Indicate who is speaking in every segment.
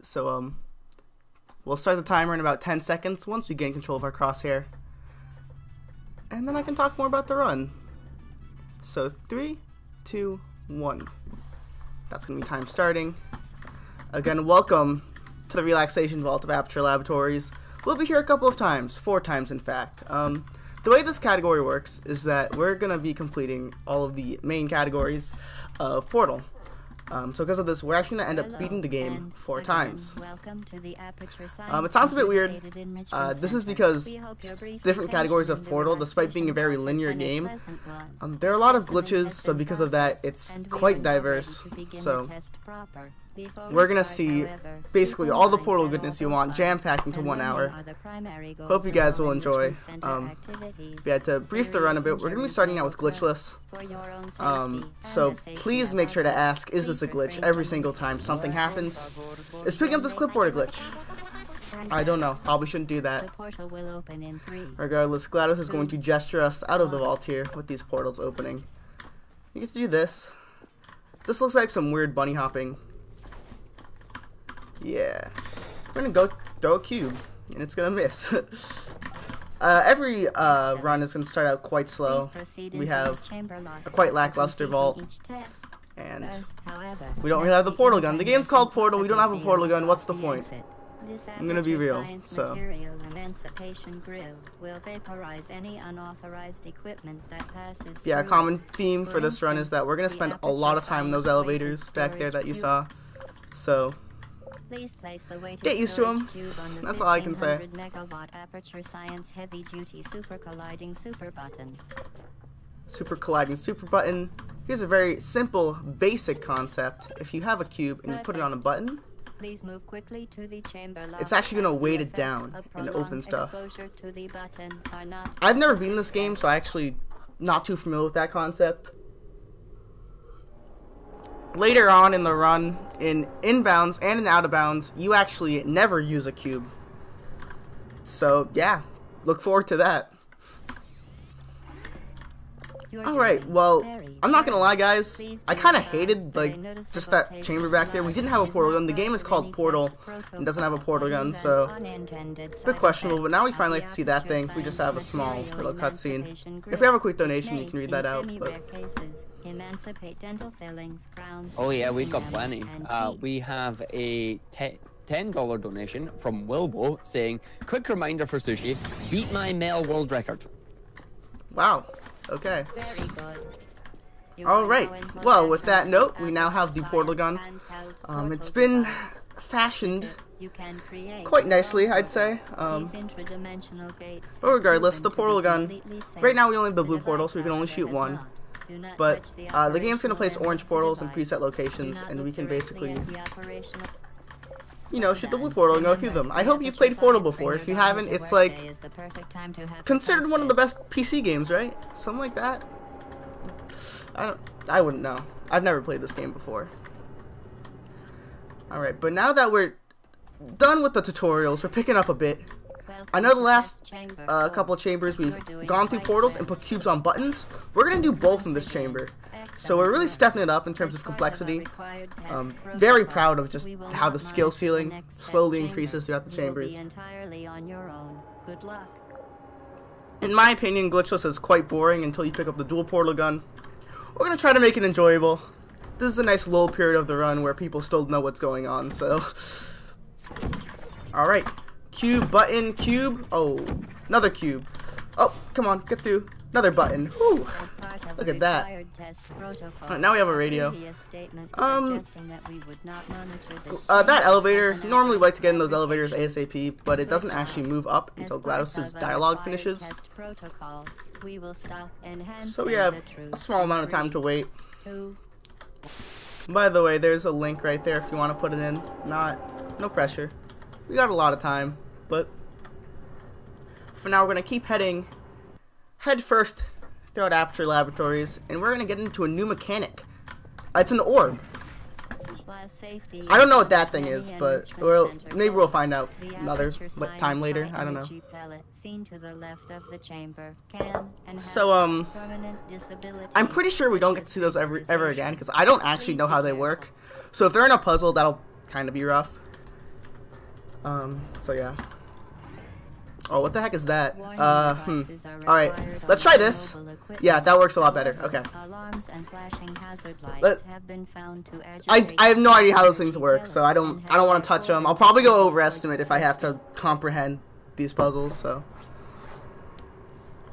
Speaker 1: So we'll start the timer in about 10 seconds once we gain control of our crosshair. And then I can talk more about the run. So 3, 2, 1. That's going to be time starting. Again, welcome to the Relaxation Vault of Aperture Laboratories. We'll be here a couple of times, 4 times in fact. The way this category works is that we're going to be completing all of the main categories of Portal. So because of this, we're actually going to end up beating the game 4 times.
Speaker 2: Welcome to the Aperture
Speaker 1: It sounds a bit weird. This is because different categories of Portal, despite being a very linear game, there are a lot of glitches, so because of that, it's quite diverse. So we're going to see basically all the Portal goodness you want jam-packed into 1 hour. Hope you guys will enjoy. We had to brief the run a bit. We're going to be starting out with Glitchless. So please make sure to ask, is this a glitch? Every single time something happens. Is picking up this clipboard a glitch? I don't know. Probably shouldn't do that. Regardless, GLaDOS is going to gesture us out of the vault here with these portals opening. You get to do this. This looks like some weird bunny hopping. Yeah. We're gonna go throw a cube, and it's gonna miss. Every run is gonna start out quite slow. We have a quite lackluster vault, and we don't really have the portal gun. The game's called Portal. We don't have a portal gun. What's the point? I'm gonna be real. So. Yeah, a common theme for this run is that we're gonna spend a lot of time in those elevators back there that you saw. So. Get used to them. That's all I can say. Super colliding super button. Here's a very simple, basic concept. If you have a cube and you put it on a button, it's actually going to weight it down and open stuff. I've never beaten this game, so I actually not too familiar with that concept. Later on in the run, in inbounds and in out of bounds, you actually never use a cube. So yeah, look forward to that. Alright, well, I'm not gonna lie guys, I kinda hated, like, just that chamber back there. We didn't have a portal gun. The game is called Portal and doesn't have a portal gun, so it's a bit questionable, but now we finally get to see that thing. We just have a small little cutscene. If we have a quick donation, you can read that out. But
Speaker 3: oh yeah, we've got plenty. We have a $10 donation from Wilbo saying, quick reminder for Sushi, beat my male world record.
Speaker 1: Wow. Okay. Alright, well, with that note, we now have the portal gun. It's been fashioned quite nicely, I'd say. But regardless, the portal gun, right now we only have the blue portal, so we can only shoot 1. But the game's going to place orange portals in preset locations, and we can basically, you know, shoot the blue portal and go through them. I hope you've played Portal before. If you haven't, it's like considered one of the best PC games, right? Something like that. I wouldn't know. I've never played this game before. Alright, but now that we're done with the tutorials, we're picking up a bit. I know the last couple of chambers we've gone through portals and put cubes on buttons. We're going to do both in this chamber. So we're really stepping it up in terms of complexity. Very proud of just how the skill ceiling slowly increases throughout the chambers. In my opinion, Glitchless is quite boring until you pick up the dual portal gun. We're going to try to make it enjoyable. This is a nice lull period of the run where people still know what's going on, so. Alright. Cube, button, cube. Oh, another cube. Oh, come on, get through. Another button. Whew. Look at that. Right, now we have a radio. That elevator, normally we like to get in those elevators ASAP, but it doesn't actually move up until GLaDOS' dialogue finishes. So we have a small amount of time to wait. By the way, there's a link right there if you want to put it in. No pressure. We got a lot of time, but for now we're going to keep heading head first throughout Aperture Laboratories, and we're going to get into a new mechanic. It's an orb. I don't know what that thing is, but maybe we'll find out another time later. I don't know. So, I'm pretty sure we don't get to see those ever again, because I don't actually know how they work. So if they're in a puzzle, that'll kind of be rough. So yeah. Oh, what the heck is that? Alright, let's try this. Yeah, that works a lot better. Okay. I have no idea how those things work, so I don't want to touch them. I'll probably go overestimate if I have to comprehend these puzzles, so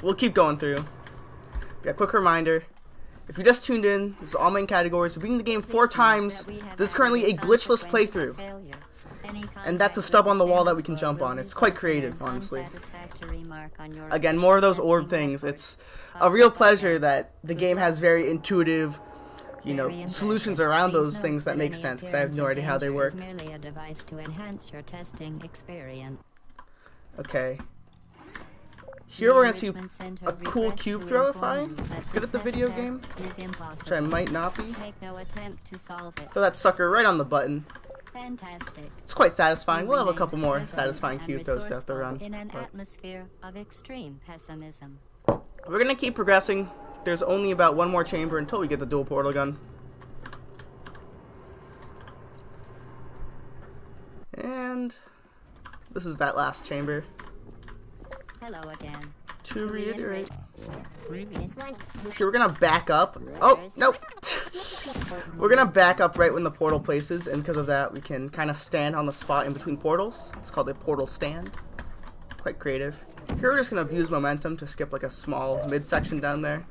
Speaker 1: we'll keep going through. Yeah, quick reminder. If you just tuned in, this is all main categories. We're beating the game 4 times. This is currently a glitchless playthrough. And that's a stub on the wall that we can jump on. It's quite creative, honestly. Again, more of those orb things. It's a real pleasure that the game has very intuitive, you know, solutions around those things that make sense, because I have no idea how they work. Okay. Here we're going to see a cool cube throw if I'm good at the video game, which I might not be. Throw that sucker right on the button.
Speaker 2: Fantastic.
Speaker 1: It's quite satisfying. We'll have a couple more satisfying cube throws to have to run.
Speaker 2: In an atmosphere of extreme pessimism.
Speaker 1: We're going to keep progressing. There's only about one more chamber until we get the dual portal gun. And this is that last chamber.
Speaker 2: Hello again.
Speaker 1: To reiterate. Okay, we're gonna back up. Oh, no! We're gonna back up right when the portal places, and because of that, we can kind of stand on the spot in between portals. It's called a portal stand. Quite creative. Here we're just gonna abuse momentum to skip like a small midsection down there.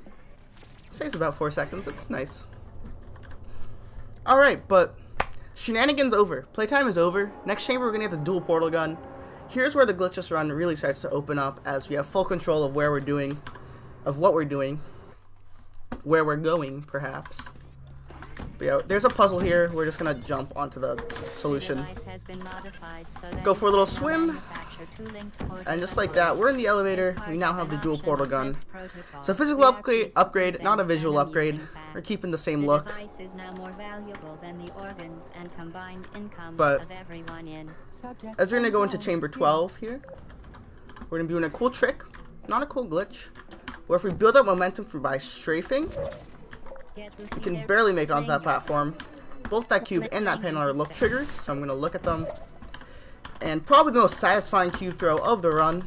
Speaker 1: Saves about 4 seconds. It's nice. Alright, but shenanigans over. Playtime is over. Next chamber, we're gonna get the dual portal gun. Here's where the glitchless run really starts to open up, as we have full control of where we're doing, of what we're doing, where we're going, perhaps. But yeah, there's a puzzle here. We're just gonna jump onto the solution. Go for a little swim, and just like that, we're in the elevator. We now have the dual portal gun. So physical upgrade, not a visual upgrade. We're keeping the same look. But as we're gonna go into chamber 12 here, we're gonna be doing a cool trick, not a cool glitch, where if we build up momentum by strafing, we can barely make it onto that platform. Both that cube and that panel are look triggers, so I'm gonna look at them. And probably the most satisfying cube throw of the run.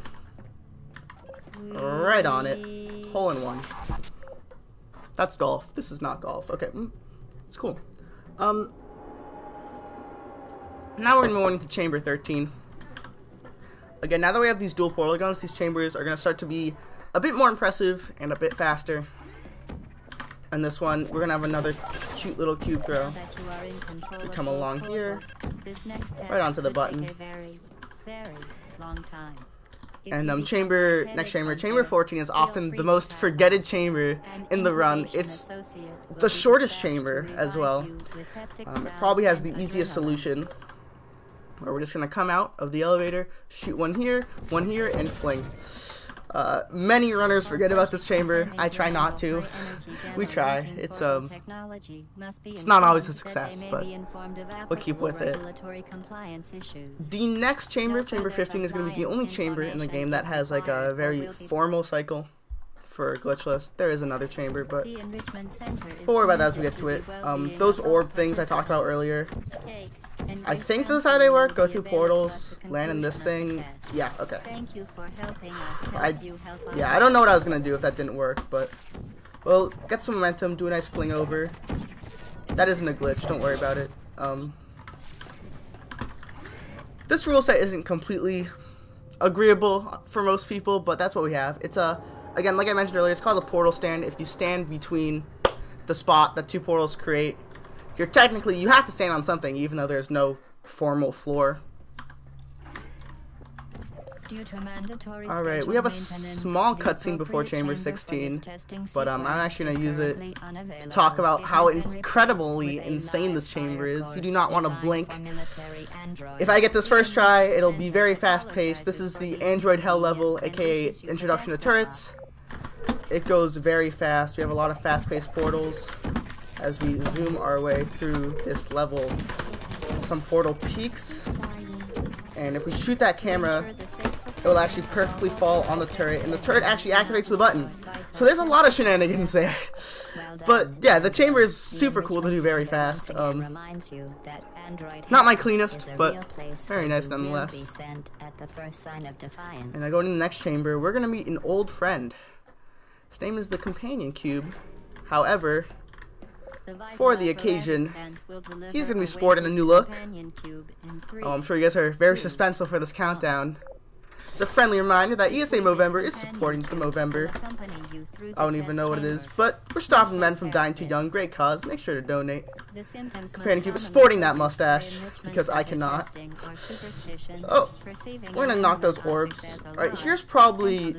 Speaker 1: Right on it. Hole in one. That's golf. This is not golf. Okay, it's cool. Now we're going to move on to chamber 13. Again, now that we have these dual portal guns, these chambers are going to start to be a bit more impressive and a bit faster. And this one, we're going to have another cute little cube throw. We come along here, right onto the button. And next chamber, chamber 14 is often the most forgetted chamber in the run. It's the shortest chamber as well. It probably has the easiest solution, where we're just going to come out of the elevator, shoot one here, and fling. Many runners forget about this chamber. I try not to. We try. It's not always a success, but we'll keep with it. The next chamber, chamber 15, is going to be the only chamber in the game that has like a very formal cycle for glitchless. There is another chamber, but we'll worry about that as we get to it. Those orb things I talked about earlier, I think this is how they work. Go through portals, land in this thing. Yeah, okay. I don't know what I was going to do if that didn't work, but we'll get some momentum, do a nice fling over. That isn't a glitch, don't worry about it. This rule set isn't completely agreeable for most people, but that's what we have. It's again, like I mentioned earlier, it's called a portal stand. If you stand between the spot that 2 portals create, you have to stand on something, even though there's no formal floor. Alright, we have a small cutscene before chamber 16, but I'm actually going to use it to talk about how incredibly insane this chamber is. You do not want to blink. If I get this first try, it'll be very fast-paced. This is the Android Hell level, aka Introduction to Turrets. It goes very fast. We have a lot of fast-paced portals as we zoom our way through this level. Some portal peaks, and if we shoot that camera, it will actually perfectly fall on the turret, and the turret actually activates the button. So there's a lot of shenanigans there. But yeah, the chamber is super cool to do very fast. Not my cleanest, but very nice nonetheless. And I go into the next chamber. We're gonna meet an old friend. His name is the Companion Cube. However, for the occasion, he's gonna be sporting a new look. Oh, I'm sure you guys are very suspenseful for this countdown. It's a friendly reminder that ESA Movember is supporting the Movember. I don't even know what it is, but we're stopping men from dying too young. Great cause. Make sure to donate. Companion Cube is sporting that mustache because I cannot. Oh, we're gonna knock those orbs. Alright, here's probably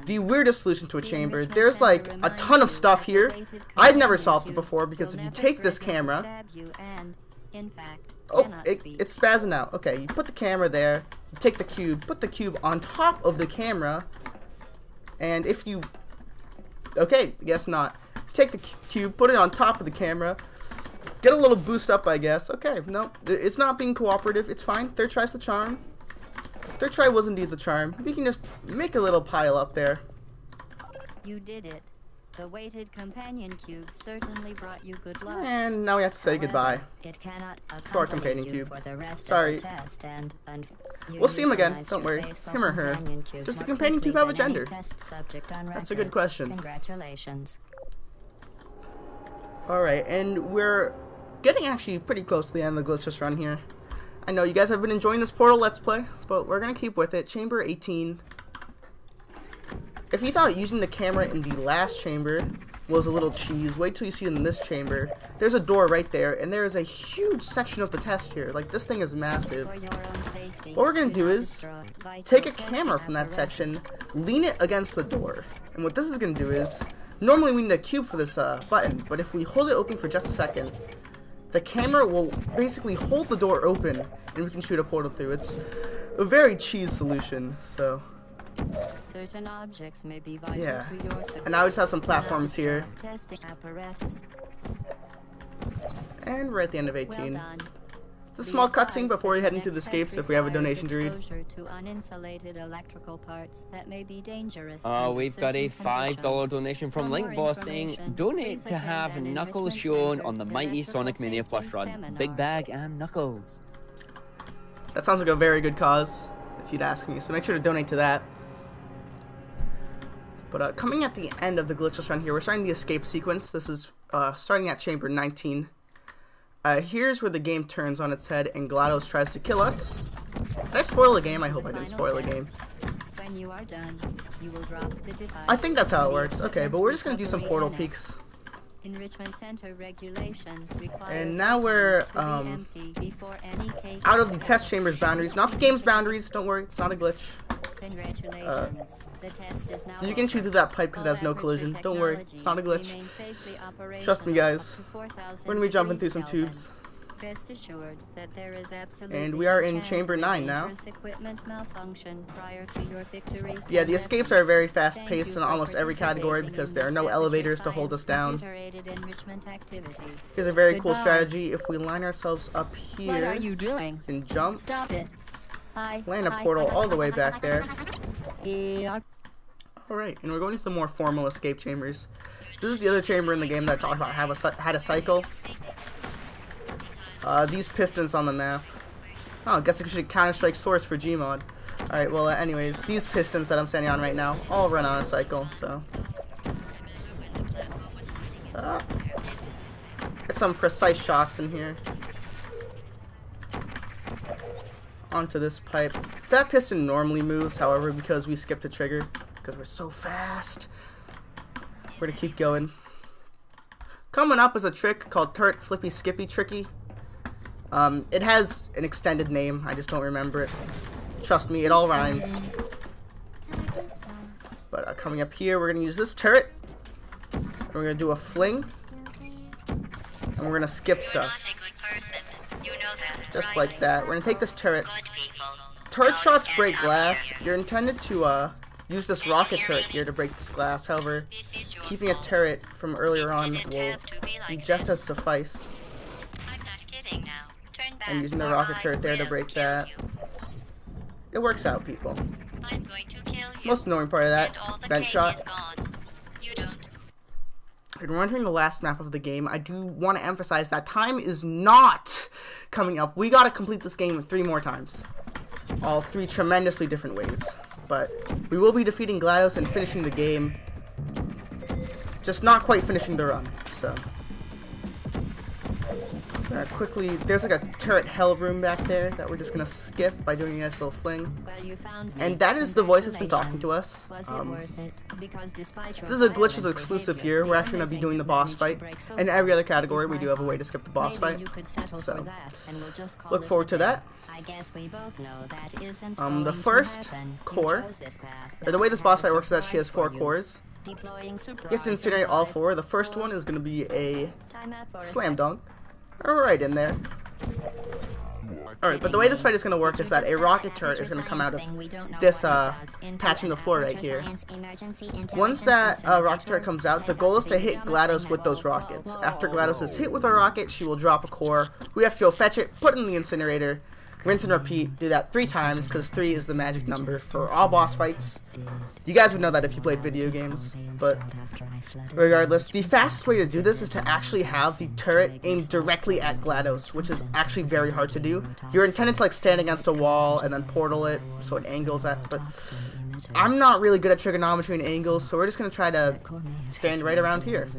Speaker 1: the weirdest solution to a chamber. There's like a ton of stuff here. I've never solved it before because if you take this camera, oh, it's spazzing out. Okay, you put the camera there, you take the cube, put the cube on top of the camera, and if you... Okay, guess not. Take the cube, put it on top of the camera, get a little boost up, I guess. Okay, no, it's not being cooperative. It's fine. Third try's the charm. Third try was indeed the charm. We can just make a little pile up there.
Speaker 2: You did it. The weighted companion cube certainly brought you good luck.
Speaker 1: And now we have to say goodbye
Speaker 2: it cannot
Speaker 1: to our companion cube.
Speaker 2: For the rest
Speaker 1: Sorry.
Speaker 2: Of the test and
Speaker 1: we'll see him again. Don't worry. Him or her. Does the companion cube have a gender? That's a good question.
Speaker 2: Congratulations.
Speaker 1: Alright, and we're getting actually pretty close to the end of the Glitchless run here. I know you guys have been enjoying this Portal Let's Play, but we're going to keep with it. Chamber 18. If you thought using the camera in the last chamber was a little cheese, wait till you see it in this chamber. There's a door right there, and there is a huge section of the test here. Like, this thing is massive. What we're going to do is take a camera from that section, lean it against the door. And what this is going to do is, normally we need a cube for this button, but if we hold it open for just a second, the camera will basically hold the door open, and we can shoot a portal through. It's a very cheese solution, so...
Speaker 2: Certain objects may be vital to your success.
Speaker 1: And now we just have some platforms here. And we're at the end of 18.
Speaker 2: Well done.
Speaker 1: The small cutscene before we head into the escapes if we have a donation to read.
Speaker 2: To uninsulated electrical parts that may be dangerous.
Speaker 3: We've got a $5 donation from Link Boss saying, donate to have Knuckles shown on the Mighty Sonic Mania Plus run. Big Bag and Knuckles.
Speaker 1: That sounds like a very good cause, if you'd ask me, so make sure to donate to that. But coming at the end of the Glitchless run here, we're starting the escape sequence. This is starting at chamber 19. Here's where the game turns on its head and GLaDOS tries to kill us. Did I spoil the game? I hope I didn't spoil the game.
Speaker 2: When you are done, you will drop the device.
Speaker 1: I think that's how it works. Okay, but we're just going to do some portal peeks.
Speaker 2: Enrichment Center regulations require
Speaker 1: and now we're out of the test chamber's boundaries. Not the game's boundaries. Don't worry, it's not a glitch.
Speaker 2: Congratulations. The test is now
Speaker 1: so you can shoot through that pipe because it has no collision. Don't worry, it's not a glitch. Trust me, guys. We're going to be jumping through some tubes.
Speaker 2: Rest assured that there is absolutely
Speaker 1: and we are in chamber 9 now. Yeah, the escapes are very fast paced in almost every category because there are no elevators to hold us down. Here's a very cool strategy. If we line ourselves up here,
Speaker 2: what are you doing?
Speaker 1: We can jump.
Speaker 2: Stop it.
Speaker 1: Land a portal all the way back there.
Speaker 2: Yeah.
Speaker 1: Alright, and we're going to the more formal escape chambers. This is the other chamber in the game that I talked about had a cycle. These pistons on the map. Oh, I guess I should Counter-Strike source for Gmod. Alright, well, anyways, these pistons that I'm standing on right now all run on a cycle, so. Get some precise shots in here. Onto this pipe. That piston normally moves, however, because we skipped a trigger, because we're so fast. We're gonna keep going. Coming up is a trick called Turret Flippy Skippy Tricky. It has an extended name, I just don't remember it. Trust me, it all rhymes. But coming up here, we're gonna use this turret. And we're gonna do a fling. And we're gonna skip stuff. Just like that. We're gonna take this turret. Turret shots break glass. You're intended to use this rocket turret here to break this glass. However, keeping a turret from earlier on will be just as suffice. And using the rocket turret there to break that. It works out, people. Most annoying part of that, vent shot. And we're entering the last map of the game. I do want to emphasize that time is not coming up. We got to complete this game 3 more times. All 3 tremendously different ways. But we will be defeating GLaDOS and finishing the game. Just not quite finishing the run. So quickly, there's like a turret hell room back there that we're just gonna skip by doing a nice little fling. And that is the voice that's been talking to us. This is a Glitchless exclusive here. We're actually gonna be doing the boss fight. In every other category, we do have a way to skip the boss fight. So look forward to that. The first core, or the way this boss fight works is that she has 4 cores. You have to incinerate all 4. The first one is gonna be a slam dunk. Right in there. Alright, but the way this fight is going to work is that a rocket turret is going to come out of this patch in the floor right here. Once that rocket turret comes out, the goal is to hit GLaDOS with those rockets. After GLaDOS is hit with a rocket, she will drop a core. We have to go fetch it, put it in the incinerator, rinse and repeat. Do that 3 times because 3 is the magic number for all boss fights. You guys would know that if you played video games, but regardless, the fastest way to do this is to actually have the turret aimed directly at GLaDOS, which is actually very hard to do. You're intended to like stand against a wall and then portal it so it angles at, but I'm not really good at trigonometry and angles, so we're just going to try to stand right around here.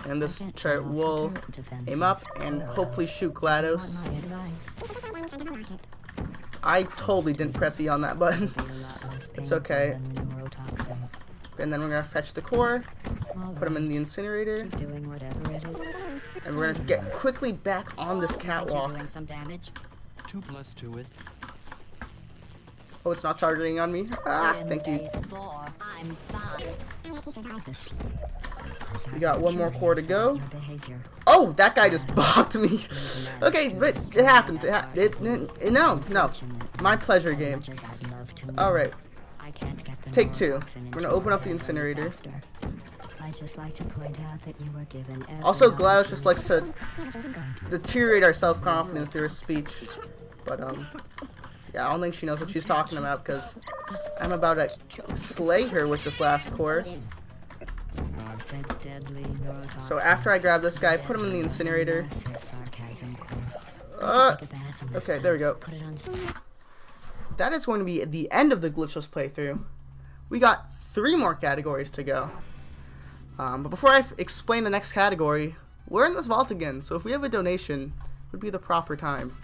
Speaker 1: And this turret will aim up and hopefully shoot GLaDOS. I totally didn't press E on that button. It's okay. And then we're going to fetch the core, put them in the incinerator, and we're going to get quickly back on this catwalk.
Speaker 4: 2 + 2 is...
Speaker 1: Oh, it's not targeting on me. Ah, thank you. We got 1 more core to go. Oh, that guy just bopped me. Okay, but it happens. No. My pleasure game. Alright. Take 2. We're gonna open up the incinerator. Also, GLaDOS just likes to deteriorate our self-confidence through her speech. But, yeah, I don't think she knows what she's talking about because I'm about to slay her with this last core. So after I grab this guy, put him in the incinerator. Okay, there we go. That is going to be the end of the Glitchless playthrough. We got 3 more categories to go. But before I explain the next category, we're in this vault again, so if we have a donation, it would be the proper time.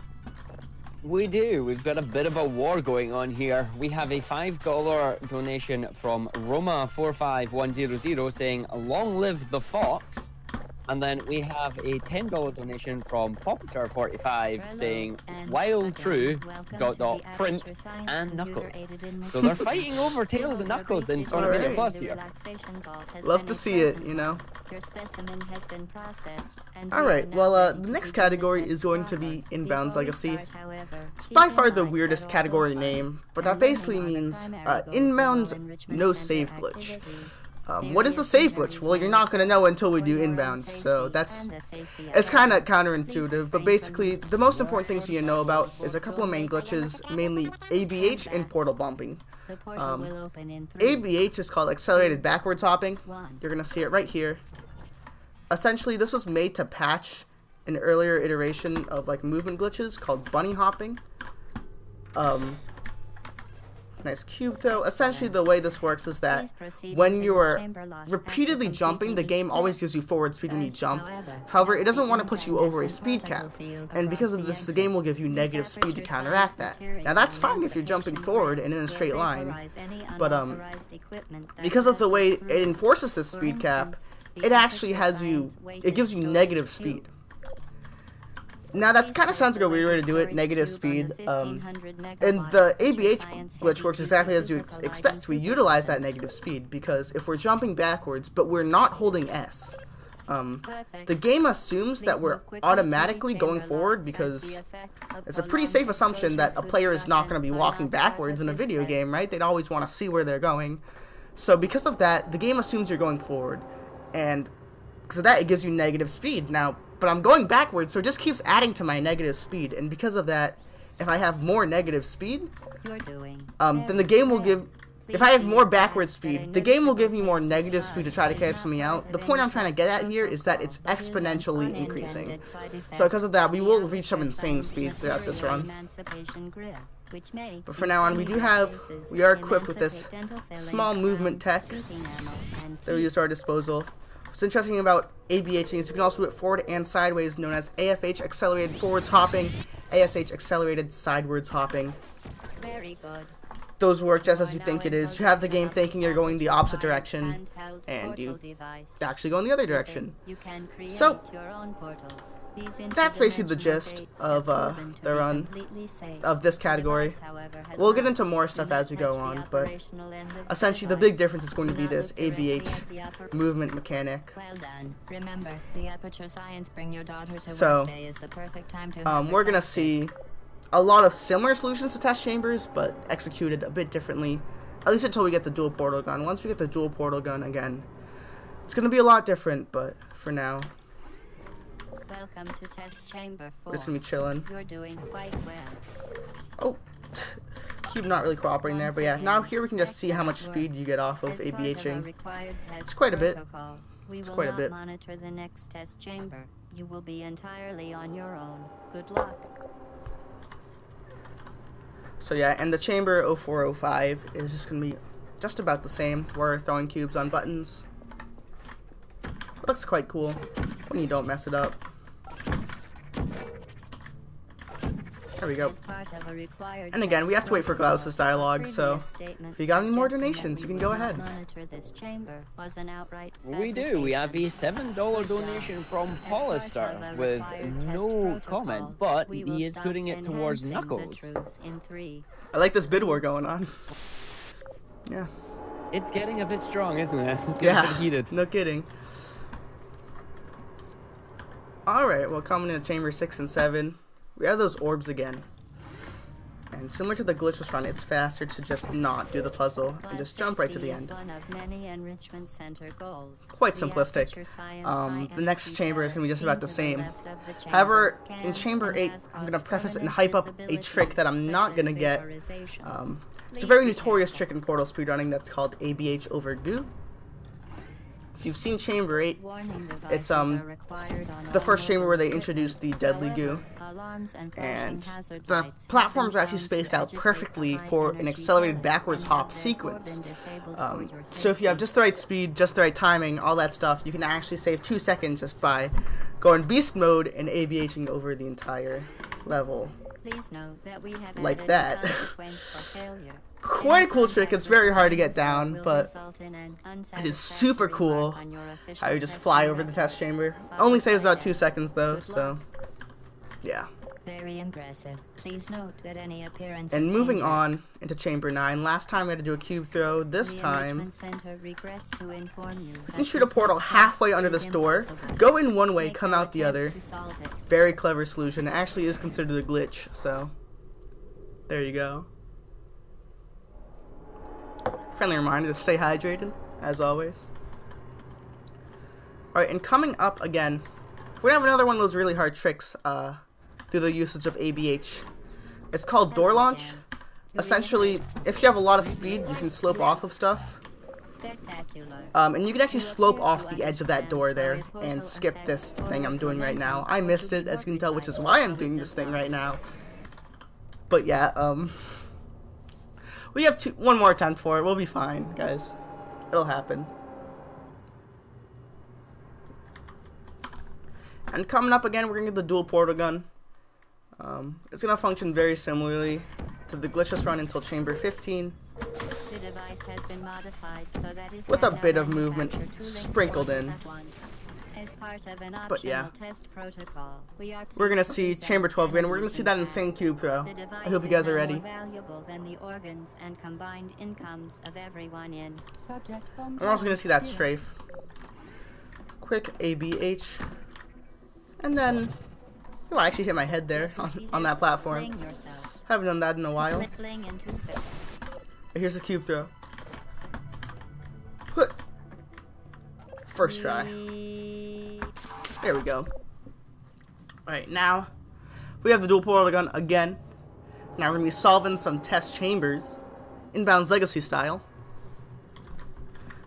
Speaker 3: We do. We've got a bit of a war going on here. We have a $5 donation from Roma45100 saying, "Long live the fox." And then we have a $10 donation from Popper45 saying, "While true, ... print and Knuckles." So they're fighting over Tails and Knuckles in Sonic Mania Plus here.
Speaker 1: Love to see it, you know. Alright, well, the next category is going to be Inbound Legacy. It's by far the weirdest category name, but that basically means Inbound's no save glitch. What is the save glitch? Well, you're not going to know until we do Inbound, so it's kind of counterintuitive, but basically, the most important things you know about is a couple of main glitches, mainly ABH and portal bumping. ABH is called accelerated backwards hopping. You're going to see it right here. Essentially, this was made to patch an earlier iteration of like movement glitches called bunny hopping. Nice cube though. Essentially the way this works is that when you're repeatedly jumping, the game always gives you forward speed when you jump. However, it doesn't want to put you over a speed cap. And because of this, the game will give you negative speed to counteract that. Now that's fine if you're jumping forward and in a straight line. But because of the way it enforces this speed cap, it actually it gives you negative speed. Now that kind of sounds like a weird way to do it, negative speed, and the ABH glitch works exactly as you expect. We utilize that negative speed because if we're jumping backwards, but we're not holding S, the game assumes that we're automatically going forward because it's a pretty safe assumption that a player is not going to be walking backwards in a video game, right? They'd always want to see where they're going. So because of that, the game assumes you're going forward, and because of that, it gives you negative speed. Now, but I'm going backwards, so it just keeps adding to my negative speed, and because of that, if I have more negative speed, then the game will give if I have more backward speed, the game will give me more negative speed to try to cancel me out. The point I'm trying to get at here is that it's exponentially increasing. So because of that, we will reach some insane speeds throughout this run. But for now on, we are equipped with this small movement tech that we use at our disposal. What's interesting about ABHing is you can also do it forward and sideways, known as AFH accelerated forwards hopping, ASH accelerated sidewards hopping.
Speaker 2: Very good.
Speaker 1: Those work just as you think it is. You have the game thinking you're going the opposite direction, and you actually go in the other direction. So, that's basically the gist of the run of this category. We'll get into more stuff as we go on, but essentially the big difference is going to be this ABH movement mechanic. So, we're going to see a lot of similar solutions to test chambers, but executed a bit differently, at least until we get the dual portal gun. Once we get the dual portal gun again, it's going to be a lot different, but for now,
Speaker 2: welcome to test chamber 4.
Speaker 1: We're just going to be chilling.
Speaker 2: You're doing quite well.
Speaker 1: Oh, keep not really cooperating there, but yeah, now here we can just see how much speed you get off of ABHing. It's quite a bit. It's quite a bit.
Speaker 2: Monitor the next test chamber. You will be entirely on your own. Good luck.
Speaker 1: So yeah, and the chamber 0405 is just going to be just about the same. We're throwing cubes on buttons. It looks quite cool when you don't mess it up. There we go. And again, we have to wait for Glitchless dialogue, so if you got any more donations, you can go ahead.
Speaker 3: We do. We have a $7 donation from Hollister with no comment, but he is putting it towards Knuckles.
Speaker 1: I like this bid war going on. Yeah.
Speaker 3: It's getting a bit strong, isn't it? It's getting a bit heated.
Speaker 1: No kidding. Alright, well, coming in chamber 6 and 7, we have those orbs again. And similar to the Glitchless run, it's faster to just not do the puzzle and just jump right to the end. Quite simplistic. The next chamber is going to be just about the same. However, in chamber 8, I'm going to preface it and hype up a trick that I'm not going to get. It's a very notorious trick in Portal speedrunning that's called ABH over goo. If you've seen chamber 8, it's the first chamber where they introduced the deadly goo, and the platforms are actually spaced out perfectly for an accelerated backwards hop sequence. So if you have just the right speed, just the right timing, all that stuff, you can actually save 2 seconds just by going beast mode and ABHing over the entire level.
Speaker 2: Please note that we have
Speaker 1: like that. Quite a cool trick. It's very hard to get down, but it is super cool how you just fly over the test chamber. Only saves about 2 seconds though, so yeah.
Speaker 2: Very impressive. Please note that any appearance
Speaker 1: and moving on into chamber 9, last time we had to do a cube throw. This time we can shoot a portal halfway under this door, go in one way, come out the other. Very clever solution. It actually is considered a glitch, so there you go. Friendly reminder to stay hydrated, as always. Alright, and coming up again, we have another one of those really hard tricks through the usage of ABH. It's called door launch. Essentially, if you have a lot of speed, you can slope off of stuff. And you can actually slope off the edge of that door there and skip this thing I'm doing right now. I missed it, as you can tell, which is why I'm doing this thing right now. But yeah, we have one more attempt for it. We'll be fine, guys. It'll happen. And coming up again, we're going to get the dual portal gun. It's going to function very similarly to the Glitchless run until chamber 15.
Speaker 2: The device has been modified so that it
Speaker 1: with a bit of movement sprinkled in.
Speaker 2: As part of an
Speaker 1: but yeah,
Speaker 2: test protocol,
Speaker 1: we're going to see chamber 12 again. We're going to see that insane cube throw. I hope you guys are ready.
Speaker 2: Than the organs and combined incomes of everyone in.
Speaker 1: I'm also going to see that strafe. Quick ABH. And then, oh, I actually hit my head there on that platform. Haven't done that in a while. Here's the cube throw. First try. There we go. Alright, now we have the dual portal gun again. Now we're going to be solving some test chambers, Inbound's Legacy style.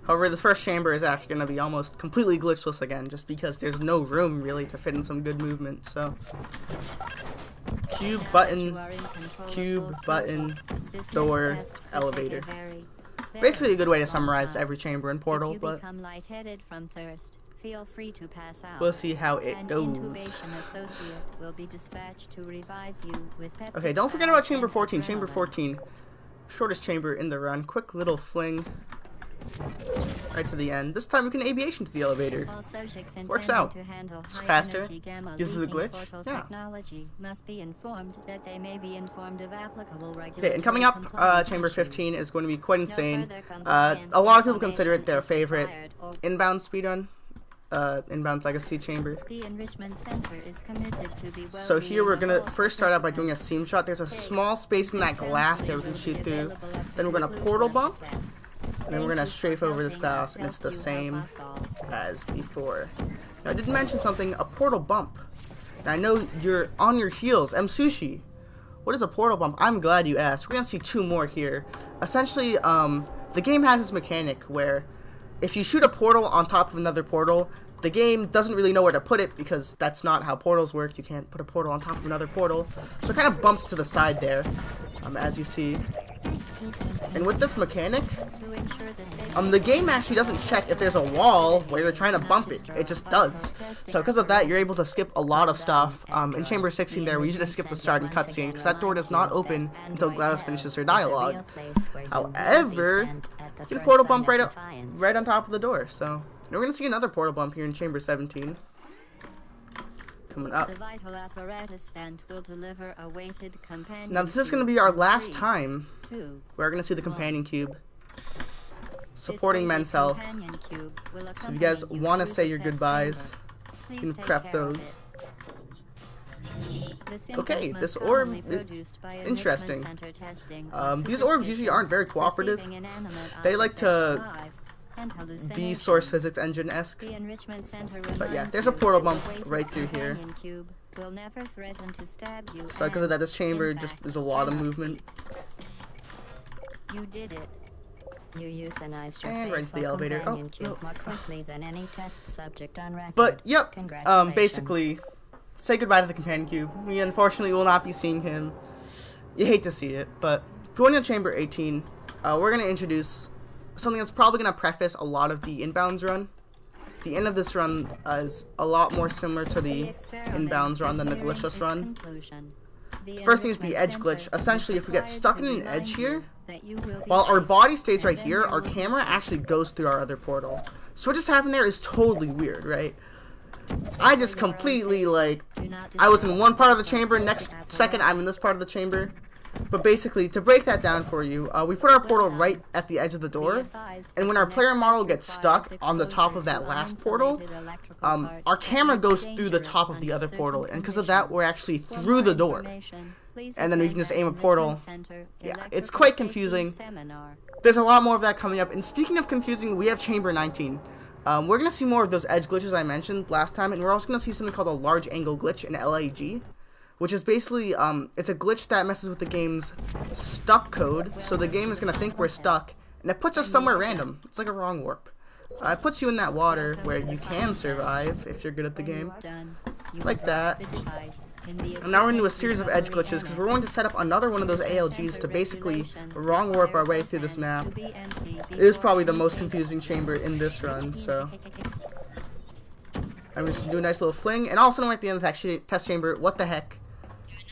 Speaker 1: However, this first chamber is actually going to be almost completely glitchless again, just because there's no room really to fit in some good movement. So, cube, button, door, elevator. Basically a good way to summarize every chamber in Portal, but
Speaker 2: feel free to pass out.
Speaker 1: We'll see how it goes.
Speaker 2: Will be dispatched to revive you with
Speaker 1: okay, don't forget about chamber 14. Chamber 14, shortest chamber in the run. Quick little fling right to the end. This time we can aviation to the elevator. Works out. It's faster. Uses a glitch. Yeah.
Speaker 2: Must be informed that they may be informed of applicable regulations.
Speaker 1: Okay, and coming up, chamber 15 is going to be quite insane. A lot of people consider it their favorite inbound speedrun. Inbound legacy chamber.
Speaker 2: The enrichment center is committed to the
Speaker 1: so here we're gonna first start out by doing a seam shot. There's a small space in that glass that we can shoot through. Then we're gonna portal bump, and then we're gonna strafe over this glass, and it's the same as before. Now I did mention something, a portal bump. Now I know you're on your heels. Msushi, what is a portal bump? I'm glad you asked. We're gonna see two more here. Essentially, the game has this mechanic where if you shoot a portal on top of another portal, the game doesn't really know where to put it because that's not how portals work. You can't put a portal on top of another portal. So it kind of bumps to the side there, as you see. And with this mechanic, the game actually doesn't check if there's a wall where you're trying to bump it. It just does. So because of that, you're able to skip a lot of stuff. In Chamber 16 there, we usually just skip the starting cutscene because that door does not open until GLaDOS finishes her dialogue. However, you get a portal bump right on top of the door. So we're going to see another portal bump here in Chamber 17. Coming up.
Speaker 2: The vital apparatus vent will deliver a weighted companion.
Speaker 1: Now this is going to be our last time we're going to see the companion cube supporting men's health. So if you guys want to say your goodbyes, you can prep those. Okay, this orb is interesting. These orbs usually aren't very cooperative. They like to be source physics engine-esque. But yeah, there's a portal bump right through here. So because of that, this chamber just is a lot of movement.
Speaker 2: You did it. You euthanized your
Speaker 1: and right into the elevator. Oh,
Speaker 2: cube more quickly than any test subject on record.
Speaker 1: But yep, basically, say goodbye to the companion cube. We unfortunately will not be seeing him. You hate to see it, but going to chamber 18, we're going to introduce something that's probably going to preface a lot of the inbounds run. The end of this run is a lot more similar to the inbounds run than the glitchless run. The first thing is the edge glitch. Essentially, if we get stuck in an edge here, while our body stays right here, our camera actually goes through our other portal. So what just happened there is totally weird, right? I just completely, I was in one part of the chamber, next second I'm in this part of the chamber. But basically, to break that down for you, we put our portal right at the edge of the door, and when our player model gets stuck on the top of that last portal, our camera goes through the top of the other portal, and because of that, we're actually through the door. And then we can just aim a portal. Yeah, it's quite confusing. There's a lot more of that coming up, and speaking of confusing, we have Chamber 19. We're going to see more of those edge glitches I mentioned last time, and we're also going to see something called a large angle glitch in LAG. Which is basically, it's a glitch that messes with the game's stuck code, so the game is going to think we're stuck, and it puts us somewhere random. It's like a wrong warp. It puts you in that water where you can survive if you're good at the game. Like that. And now we're into a series of edge glitches, because we're going to set up another one of those ALGs to basically wrong warp our way through this map. It is probably the most confusing chamber in this run, so I'm just going to do a nice little fling, and all of a sudden we're at the end of the test chamber. What the heck?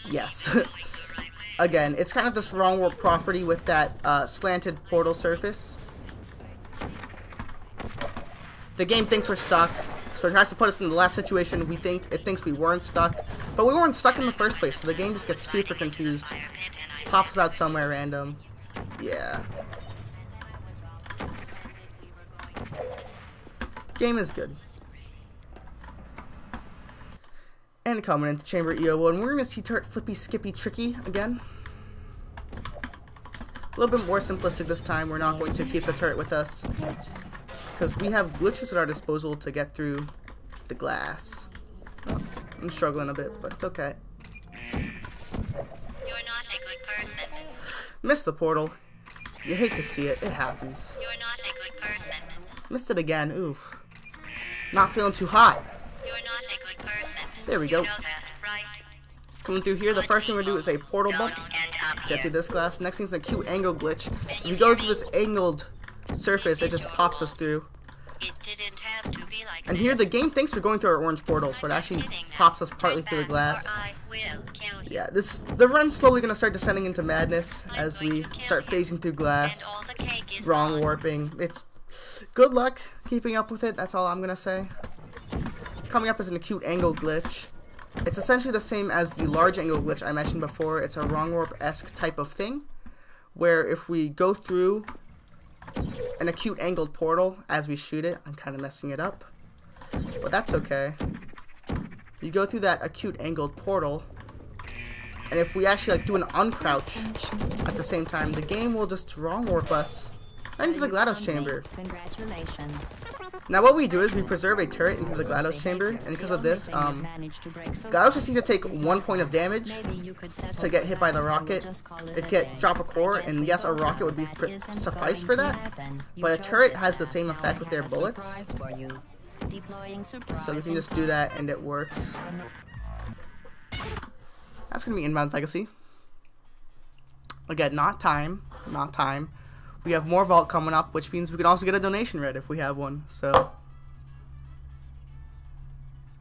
Speaker 1: Yes. Again, it's kind of this wrong warp property with that slanted portal surface. The game thinks we're stuck, so it tries to put us in the last situation. It thinks we weren't stuck, but we weren't stuck in the first place, so the game just gets super confused. Pops us out somewhere random. Yeah. Game is good. And coming into Chamber EO1, we're going to see Turret Flippy Skippy Tricky again. A little bit more simplistic this time. We're not going to keep the turret with us, because we have glitches at our disposal to get through the glass. Oh, I'm struggling a bit, but it's okay.
Speaker 5: You're not a good person.
Speaker 1: Missed the portal. You hate to see it. It happens.
Speaker 5: You're not a good person.
Speaker 1: Missed it again. Oof. Not feeling too hot.
Speaker 5: You're not a good person.
Speaker 1: There we go.
Speaker 5: You know that, right?
Speaker 1: Coming through here, the first thing we're going to do is a portal bump.
Speaker 5: Don't end up
Speaker 1: Get
Speaker 5: here.
Speaker 1: through this glass. Next thing's an acute angle glitch. If you go through this angled surface, it just pops us through.
Speaker 5: It didn't have to be like
Speaker 1: And
Speaker 5: this.
Speaker 1: here, the game thinks we're going through our orange portal, so it actually pops us partly through the glass.
Speaker 5: Or I will kill you.
Speaker 1: Yeah, the run's slowly going to start descending into madness as we start phasing through
Speaker 5: And
Speaker 1: glass.
Speaker 5: all the cake is
Speaker 1: Wrong
Speaker 5: gone.
Speaker 1: warping. It's good luck keeping up with it, that's all I'm going to say. Coming up is an acute angle glitch. It's essentially the same as the large angle glitch I mentioned before. It's a wrong warp-esque type of thing, where if we go through an acute angled portal as we shoot it, I'm kind of messing it up, but that's okay. You go through that acute angled portal, and if we actually like do an uncrouch at the same time, the game will just wrong warp us right into the GLaDOS chamber.
Speaker 2: Congratulations.
Speaker 1: Now what we do is we preserve a turret into the GLaDOS chamber, and because of this, GLaDOS just needs to take 1 point of damage to get hit by the rocket. It can drop a core, and yes, a rocket would be suffice for that, but a turret has the same effect with their bullets, so we can just do that and it works. That's gonna be Inbound Legacy. Again, not time. We have more vault coming up, which means we can also get a donation red if we have one. So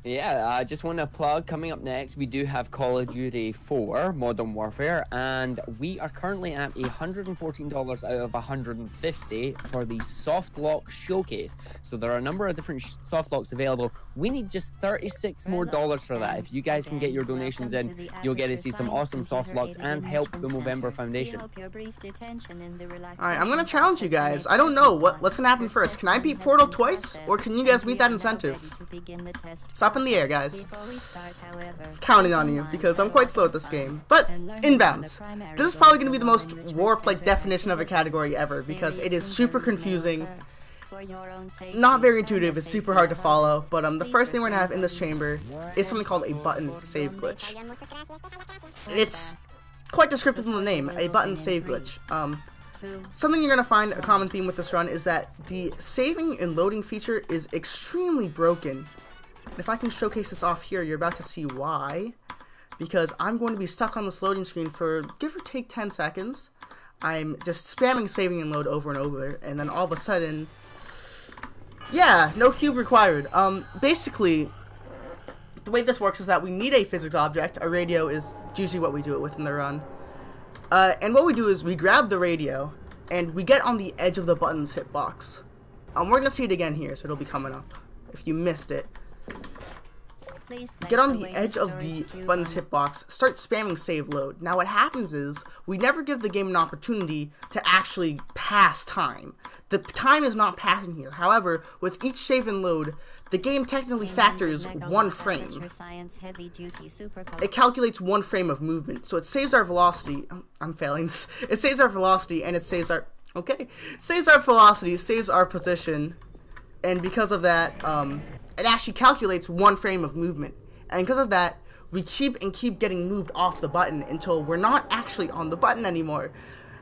Speaker 3: Yeah, I just want to plug, coming up next, we do have Call of Duty 4 Modern Warfare, and we are currently at $114 out of $150 for the soft lock showcase. So there are a number of different soft locks available. We need just $36 more for that. If you guys can get your donations in, you'll get to see some awesome soft locks and help the Movember Foundation.
Speaker 1: alright, I'm gonna challenge you guys. I don't know what's gonna happen first. Can I beat Portal twice, or can you guys meet that incentive? Stop in the air, guys. Counting on you, because I'm quite slow at this game. But, inbounds. This is probably going to be the most warp-like definition of a category ever, because it is super confusing, not very intuitive, it's super hard to follow. But the first thing we're going to have in this chamber is something called a button save glitch. It's quite descriptive in the name, a button save glitch. Something you're going to find a common theme with this run is that the saving and loading feature is extremely broken. If I can showcase this off here, you're about to see why. Because I'm going to be stuck on this loading screen for give or take 10 seconds. I'm just spamming saving and load over and over, and then all of a sudden, yeah, no cube required. Basically, the way this works is that we need a physics object. A radio is usually what we do it with in the run. And what we do is we grab the radio, and we get on the edge of the button's hitbox. We're going to see it again here, so it'll be coming up if you missed it. Get on the edge of the button's hitbox, start spamming save load. Now what happens is, we never give the game an opportunity to actually pass time. The time is not passing here. However, with each save and load, the game technically factors 1 frame. It calculates 1 frame of movement, so it saves our velocity. I'm failing this. It saves our velocity, and it saves our... Okay. Saves our velocity, saves our position, and because of that, it actually calculates 1 frame of movement. And because of that, we keep getting moved off the button until we're not actually on the button anymore.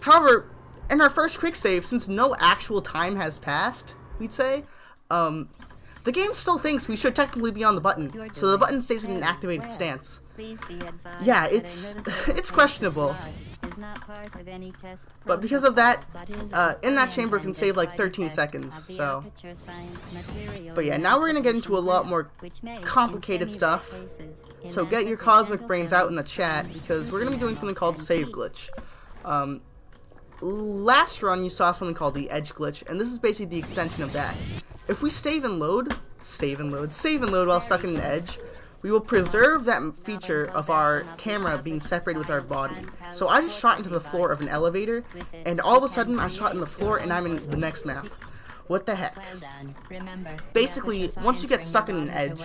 Speaker 1: However, in our first quick save, since no actual time has passed, we'd say, the game still thinks we should technically be on the button, so the button stays in an activated stance. Yeah, it's questionable. But because of that, in that chamber can save like 13 seconds, so. But yeah, now we're going to get into a lot more complicated stuff. So get your cosmic brains out in the chat, because we're going to be doing something called save glitch. Last run you saw something called the edge glitch, and this is basically the extension of that. If we save and load while stuck in an edge, we will preserve that feature of our camera being separated with our body. So I just shot into the floor of an elevator, and all of a sudden I shot in the floor and I'm in the next map. What the heck? Basically, once you get stuck in an edge,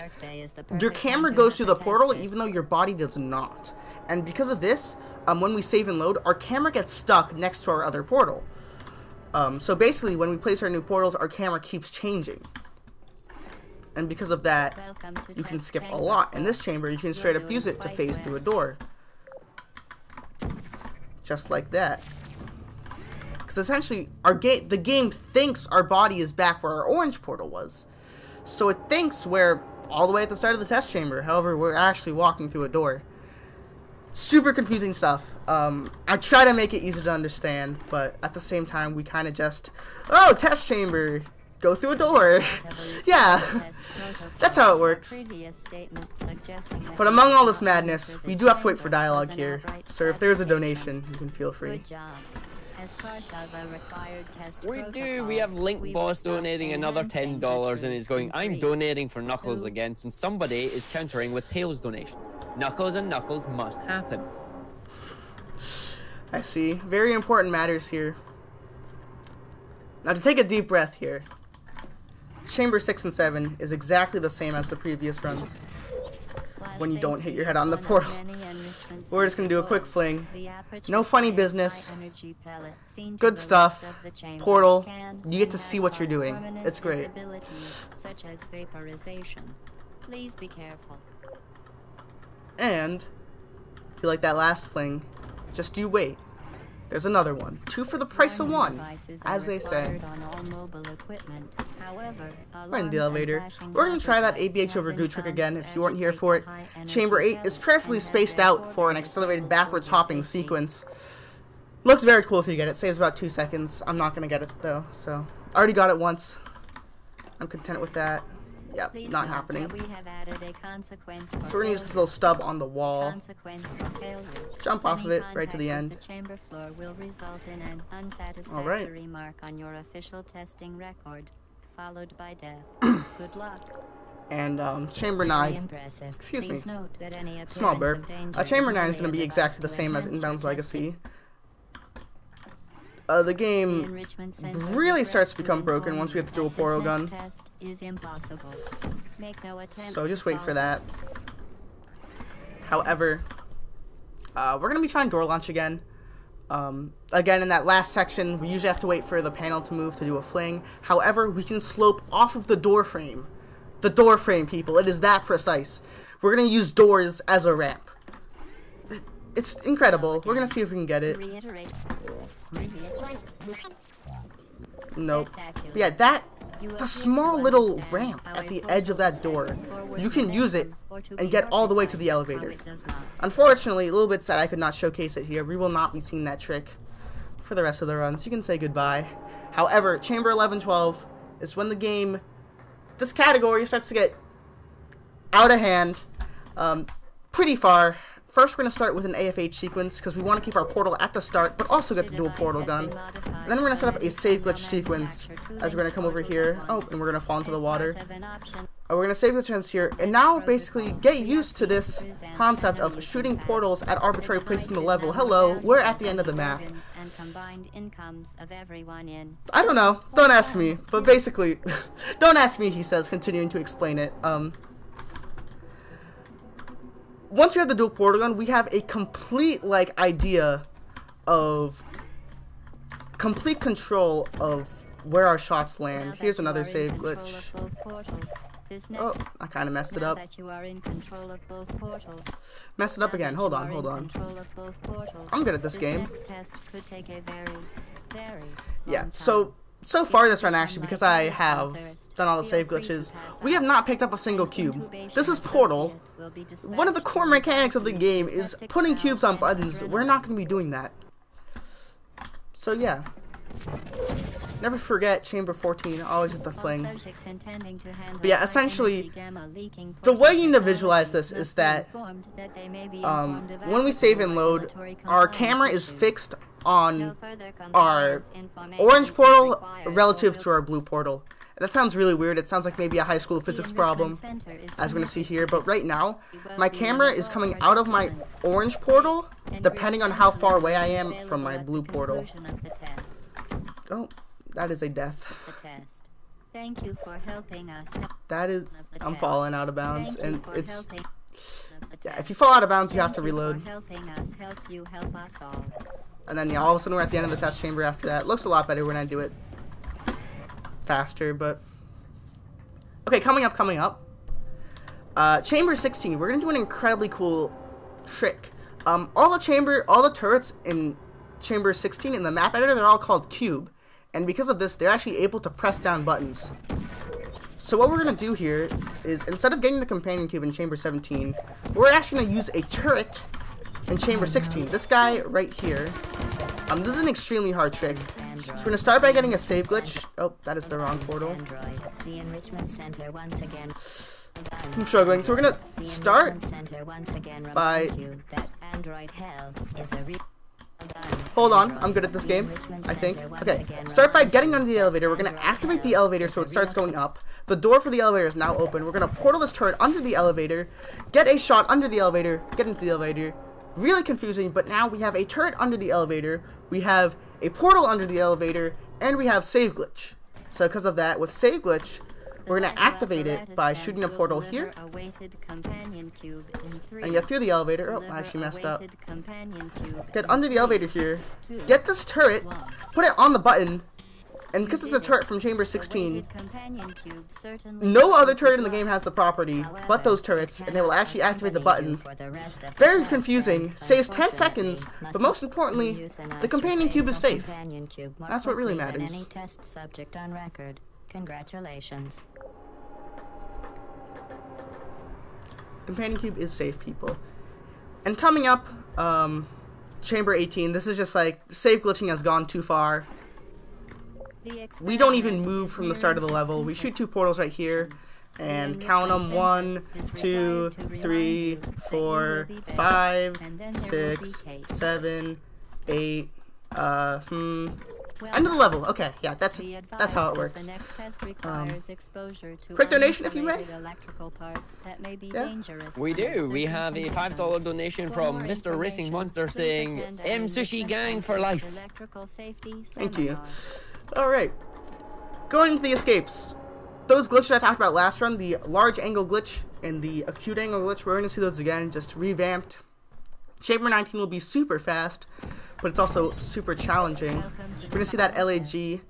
Speaker 1: your camera goes through the portal even though your body does not. And because of this, when we save and load, our camera gets stuck next to our other portal. So basically, when we place our new portals, our camera keeps changing. And because of that, you can skip a lot. In this chamber, you can straight up use it to phase through a door. Just like that. Because because essentially the game thinks our body is back where our orange portal was. So it thinks we're all the way at the start of the test chamber. However, we're actually walking through a door. Super confusing stuff. I try to make it easy to understand, but at the same time, we kind of just, oh, test chamber, go through a door. Yeah, that's how it works. But among all this madness, we do have to wait for dialogue here. So if there's a donation, you can feel free.
Speaker 3: We do. We have Link Boss donating another $10 and he's going, I'm donating for Knuckles again, since somebody is countering with Tails donations. Knuckles and Knuckles must happen.
Speaker 1: I see. Very important matters here. Now to take a deep breath here. Chamber 6 and 7 is exactly the same as the previous runs. When you don't hit your head on the portal. We're just going to do a quick fling. No funny business. Good stuff. Portal. You get to see what you're doing. It's great.
Speaker 2: Such as vaporization. Please be careful.
Speaker 1: And if you like that last fling, just you wait. There's another one. 2 for the price of 1, as they say. We're in the elevator. We're going to try that ABH over goo trick again if you weren't here for it. Chamber 8 is perfectly spaced out for an accelerated backwards hopping sequence. Looks very cool if you get it. Saves about 2 seconds. I'm not going to get it though, so. I already got it once. I'm content with that. Yep, not happening. So we're going to use this little stub on the wall. Jump off of it right to the end.
Speaker 2: The chamber floor will result in an unsatisfactory
Speaker 1: Alright.
Speaker 2: mark on your official testing record, followed by death. Good luck.
Speaker 1: And Chamber 9, excuse me, small burp. Chamber 9 is going to be exactly the same as Inbound's Legacy. The game really starts to become broken once we get the dual portal gun. So just wait for that. However, we're going to be trying door launch again. Again, in that last section, we usually have to wait for the panel to move to do a fling. However, we can slope off of the door frame. The door frame, people. It is that precise. We're going to use doors as a ramp. It's incredible. We're going to see if we can get it. Nope. But yeah, the small little ramp at the edge of that door, you can use it and get all the way to the elevator. Unfortunately, a little bit sad I could not showcase it here. We will not be seeing that trick for the rest of the runs. You can say goodbye. However, Chamber 11-12 is when the game, this category starts to get out of hand pretty far. First, we're going to start with an AFH sequence, because we want to keep our portal at the start, but also get the dual portal gun. And then we're going to set up a save glitch sequence, as we're going to come over here. Oh, and we're going to fall into the water. We're going to save the chance here, and now basically get used to this concept of shooting portals at arbitrary places in the level. Hello, we're at the end of the map. I don't know, don't ask me, but basically, don't ask me, he says, continuing to explain it. Once you have the dual portal gun, we have a complete, idea of complete control of where our shots land. Here's another save glitch. Oh, I kind of messed it up. Messed it up again. Hold on. I'm good at this game. Yeah, so far this run, actually, because I have done all the save glitches, we have not picked up a single cube. This is Portal. One of the core mechanics of the game is putting cubes on buttons. We're not going to be doing that. So yeah. Never forget Chamber 14, always with the fling. But yeah, essentially, the way you need to visualize this is that when we save and load, our camera is fixed on our orange portal relative to our blue portal. That sounds really weird. It sounds like maybe a high school physics problem, as we're going to see here. But right now, my camera is coming out of my orange portal, depending on how far away I am from my blue portal. Oh, that is a death.
Speaker 2: Thank you for helping us.
Speaker 1: That is, I'm falling out of bounds, and it's, yeah, if you fall out of bounds, you have to reload. And then, yeah, all of a sudden we're at the end of the test chamber after that. It looks a lot better when I do it faster, but okay, coming up. Chamber 16, we're gonna do an incredibly cool trick. All the turrets in Chamber 16 in the map editor, they're all called cube. And because of this, they're actually able to press down buttons. So what we're going to do here is, instead of getting the companion cube in Chamber 17, we're actually going to use a turret in Chamber 16. This guy right here. This is an extremely hard trick. So we're going to start by getting a save glitch. Oh, that is the wrong portal.
Speaker 2: The enrichment center once again.
Speaker 1: I'm struggling. So we're going to start by... Hold on, I'm good at this game, I think. Okay, start by getting under the elevator. We're going to activate the elevator so it starts going up. The door for the elevator is now open. We're going to portal this turret under the elevator, get a shot under the elevator, get into the elevator. Really confusing, but now we have a turret under the elevator, we have a portal under the elevator, and we have save glitch. So because of that, with save glitch, we're going to activate it by shooting a portal here. And get through the elevator. Oh, I actually messed up. Get under the elevator here. Get this turret. Put it on the button. And because it's a turret from Chamber 16, no other turret in the game has the property but those turrets, and they will actually activate the button. Very confusing. Saves 10 seconds, but most importantly, the companion cube is safe. That's what really matters.
Speaker 2: Congratulations.
Speaker 1: Companion cube is safe, people. And coming up, Chamber 18, this is just like, save glitching has gone too far. We don't even move from the start of the level. We shoot 2 portals right here, and count them 1, 2, 3, 4, 5, 6, 7, 8, end of the level. Okay, yeah, that's how it works. Quick donation, if you may. Yeah.
Speaker 3: We do. We have a $5 donation from Mr. Racing Monster saying, Sushi Gang for life.
Speaker 1: Thank you. Alright. Going into the escapes. Those glitches I talked about last run, the large angle glitch and the acute angle glitch, we're going to see those again, just revamped. Chamber 19 will be super fast, but it's also super challenging. We're going to see that LAG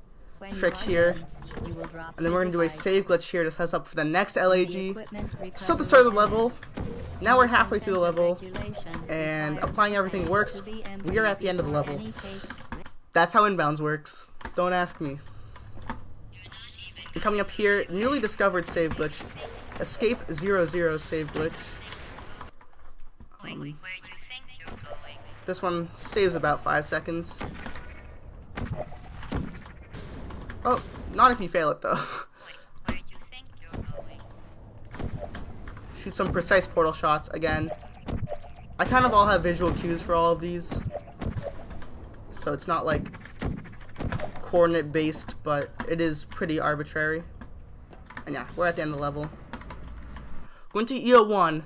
Speaker 1: trick here, and then we're going to do a save glitch here to set us up for the next LAG. Still at the start of the level. Now we're halfway through the level, and applying everything works. We are at the end of the level. That's how inbounds works. Don't ask me. And coming up here, newly discovered save glitch. Escape 00 save glitch. This one saves about 5 seconds. Oh, not if you fail it though. Shoot some precise portal shots again. I kind of all have visual cues for all of these, so it's not like coordinate based, but it is pretty arbitrary. And yeah, we're at the end of the level. Going to EO1.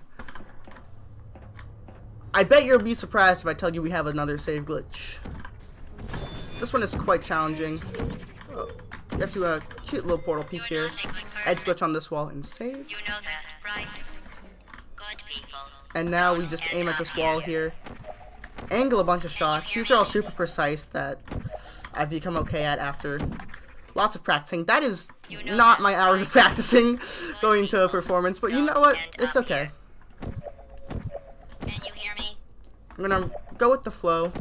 Speaker 1: I bet you'll be surprised if I tell you we have another save glitch. This one is quite challenging. Oh, you have to do a cute little portal peek here. Edge glitch on this wall and save.
Speaker 5: You know that, right? Good people.
Speaker 1: And now we just aim at this wall here. Angle a bunch of shots. These are all super precise that I've become okay at after lots of practicing. That is not my hours of practicing going to a performance, but you know what? It's okay.
Speaker 5: Can you hear me?
Speaker 1: I'm gonna go with the flow.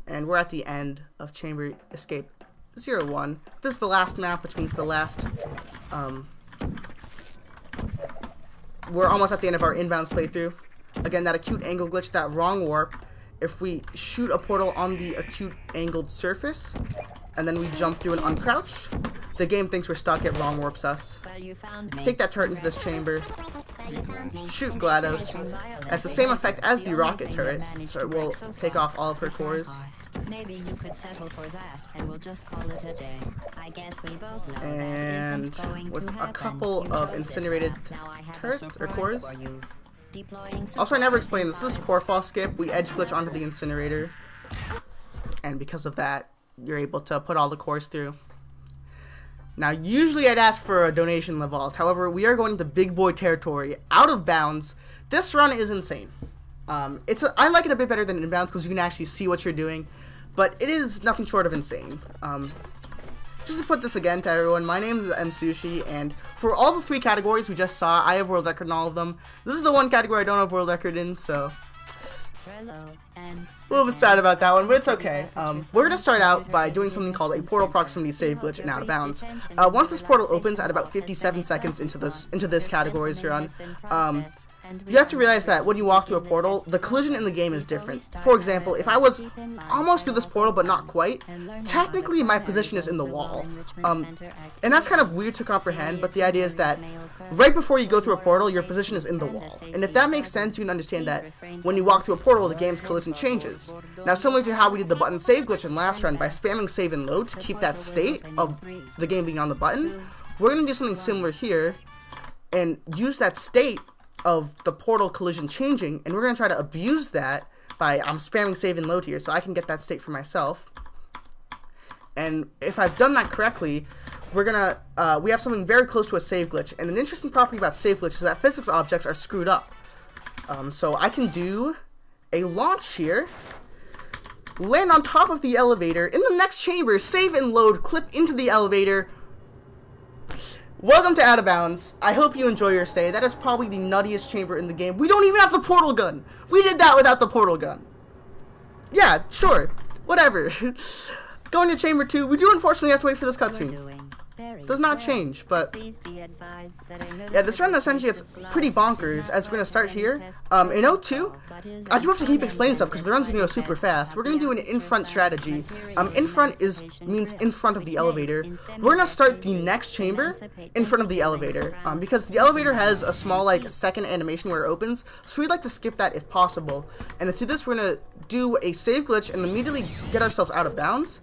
Speaker 1: And we're at the end of Chamber Escape 01. This is the last map, which means the last, we're almost at the end of our inbounds playthrough. Again, that acute angle glitch, that wrong warp. If we shoot a portal on the acute angled surface, and then we jump through and uncrouch, the game thinks we're stuck, it wrong warps us. Take that turret into this chamber. Shoot GLaDOS. Has the same effect as the rocket turret, so it will take off all of her cores.
Speaker 2: Maybe you could settle for that, and we'll just call it a day. I guess we both know
Speaker 1: and
Speaker 2: that isn't going
Speaker 1: with
Speaker 2: to happen.
Speaker 1: a couple of incinerated turrets or cores.
Speaker 2: Deploying
Speaker 1: Also, I never explained this. This is core fall skip. We edge glitch onto the incinerator, and because of that, you're able to put all the cores through. Now, usually I'd ask for a donation in the vault. However, we are going to big boy territory, out of bounds. This run is insane. I like it a bit better than inbounds because you can actually see what you're doing, but it is nothing short of insane. Just to put this again to everyone, my name is Msushi, and for all the 3 categories we just saw, I have world record in all of them. This is the one category I don't have world record in, so A little bit sad about that one, but it's okay. We're going to start out by doing something called a portal proximity save glitch and out of bounds. Once this portal opens at about 57 seconds into this category's run, you have to realize that when you walk through a portal, the collision in the game is different. For example, if I was almost through this portal but not quite, technically my position is in the wall. And that's kind of weird to comprehend, but the idea is that right before you go through a portal, your position is in the wall. And if that makes sense, you can understand that when you walk through a portal, the game's collision changes. Now, similar to how we did the button save glitch in last run by spamming save and load to keep that state of the game being on the button, we're going to do something similar here and use that state of the portal collision changing, and we're going to try to abuse that by spamming save and load here so I can get that state for myself. And if I've done that correctly, we're gonna we have something very close to a save glitch. And an interesting property about save glitch is that physics objects are screwed up. So I can do a launch here, land on top of the elevator, in the next chamber, save and load, clip into the elevator. Welcome to Out of Bounds. I hope you enjoy your stay. That is probably the nuttiest chamber in the game. We don't even have the portal gun. We did that without the portal gun. Yeah, sure. Whatever. Going to chamber 2. We do unfortunately have to wait for this cutscene. Does not change, but yeah, this run essentially gets pretty bonkers as we're going to start here. In 02, I do have to keep explaining stuff because the run's going to go super fast. We're going to do an in-front strategy. In front means in front of the elevator. We're going to start the next chamber in front of the elevator because the elevator has a small second animation where it opens, so we'd like to skip that if possible. And to do this, we're going to do a save glitch and immediately get ourselves out of bounds,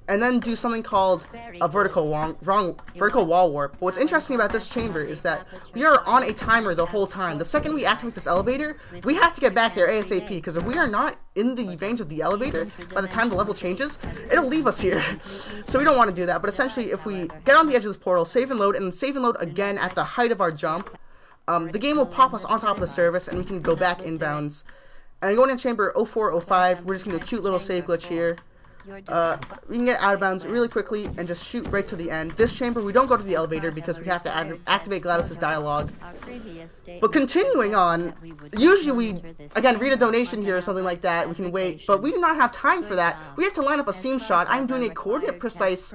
Speaker 1: and then do something called a vertical wall warp. But what's interesting about this chamber is that we are on a timer the whole time. The second we activate this elevator, we have to get back there ASAP, because if we are not in the range of the elevator by the time the level changes, it'll leave us here. So we don't want to do that. But essentially, if we get on the edge of this portal, save and load, and then save and load again at the height of our jump, the game will pop us on top of the surface, and we can go back inbounds. And going in chamber 0405, we're just going to do a cute little save glitch here. We can get out of bounds really quickly and just shoot right to the end. This chamber, we don't go to the elevator because we have to activate GLaDOS's dialogue. But continuing on, usually we, again, read a donation here or something like that. We can wait, but we do not have time for that. We have to line up a seam shot. I'm doing a coordinate precise,